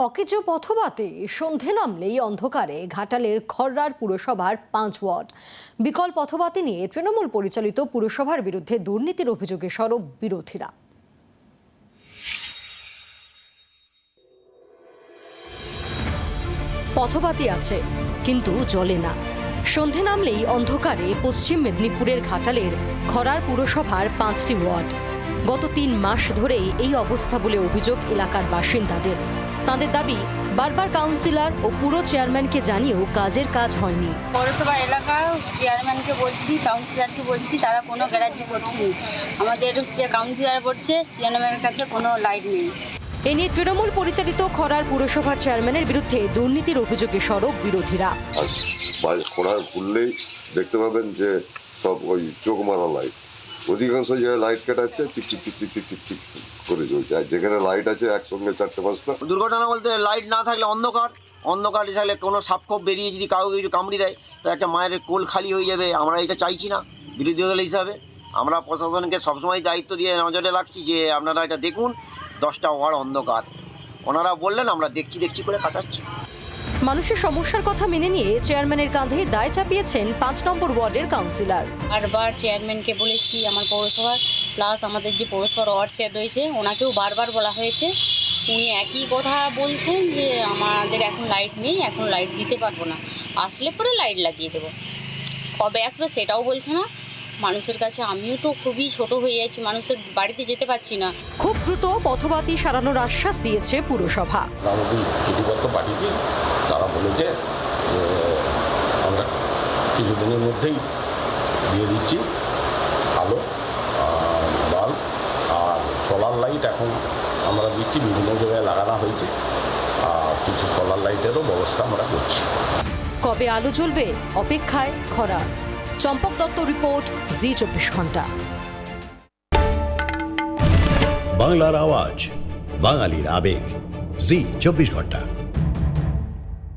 অকেজো পথবাতে সন্ধে নামলেই অন্ধকারে ঘাটালের খররার পুরসভার 5 ওয়ার্ড। বিকল পথবাতি নিয়ে তৃণমূল পরিচালিত পুরসভার বিরুদ্ধে দুর্নীতির অভিযোগে সরব বিরোধীরা। পথবাতি আছে কিন্তু জ্বলে না। সন্ধে নামলেই অন্ধকারে পশ্চিম মেদিনীপুরের ঘাটালের খরার পুরসভার 5টি ওয়ার্ড। গত 3 মাস ধরেই এই অবস্থা বলে অভিযোগ এলাকার বাসিন্দাদের। তাদের দাবি, বারবার কাউন্সিলর ও পুরো চেয়ারম্যানকে জানিয়েও কাজের কাজ হয়নি। পৌরসভা এলাকার চেয়ারম্যানকে বলছি, কাউন্সিলরকে বলছি, তারা কোনো গ্যারান্টি করছেন। আমাদের যে কাউন্সিলর বলছে চেয়ারম্যানের কাছে কোনো লাইট নেই। এ নিয়ে তৃণমূল পরিচালিত খরার পুরসভার চেয়ারম্যানের বিরুদ্ধে দুর্নীতির অভিযোগে সরব বিরোধীরা। খরা খুললেই দেখতে পাবেন যে সব ওই চোখ মারা লাইট, অধিকাংশ জায়গায় লাইট কাটাচ্ছে, চিক চিক চিক চিক চিক চিক চিক করে চলছে। আর যেখানে লাইট আছে একসঙ্গে 4-5টা। দুর্ঘটনা বলতে লাইট না থাকলে অন্ধকার থাকলে কোনো সাপখোপ বেরিয়ে যদি কাউকে কিছু কামড়ি দেয় তো একটা মায়ের কোল খালি হয়ে যাবে। আমরা এটা চাইছি না। বিরোধী দল হিসাবে আমরা প্রশাসনকে সবসময় দায়িত্ব দিয়ে নজরে রাখছি যে আপনারা এটা দেখুন, 10টা ওয়ার্ড অন্ধকার। ওনারা বললেন আমরা দেখছি করে কাটাচ্ছি। মানুষের সমস্যার কথা মেনে নিয়ে চেয়ারম্যানের কাঁধে দায় চাপিয়েছেন 5 নম্বর ওয়ার্ডের কাউন্সিলর। বারবার চেয়ারম্যানকে বলেছি, আমার পৌরসভার প্লাস আমাদের যে পৌরসভার ওয়ার্ড চেয়ার রয়েছে ওনাকেও বারবার বলা হয়েছে। উনি একই কথা বলছেন যে আমাদের এখন লাইট নেই, এখন লাইট দিতে পারবো না, আসলে পরে লাইট লাগিয়ে দেবো। কবে আসবে সেটাও বলছে না। মানুষের কাছে আমিও তো খুবই ছোট হয়ে যাচ্ছি, মানুষের বাড়িতে যেতে পারছি না। খুব দ্রুত পথবাতি সারানোর আশ্বাস দিয়েছে পুরসভা। চিঠিপত্র পাঠিয়েছি, তারা বলেছে আমরা কিছুদিনের মধ্যেই দিয়ে দিচ্ছি আলো, বাল্ব আর সোলার লাইট এখন আমরা দিচ্ছি। বিভিন্ন জায়গায় লাগানো হয়েছে আর কিছু সোলার লাইটেরও ব্যবস্থা আমরা করছি। কবে আলো জ্বলবে অপেক্ষায় খরা। চম্পক দত্ত রিপোর্ট, জি 24 ঘন্টা। বাংলার আওয়াজ, বাঙালির আবেগ, জি 24 ঘন্টা।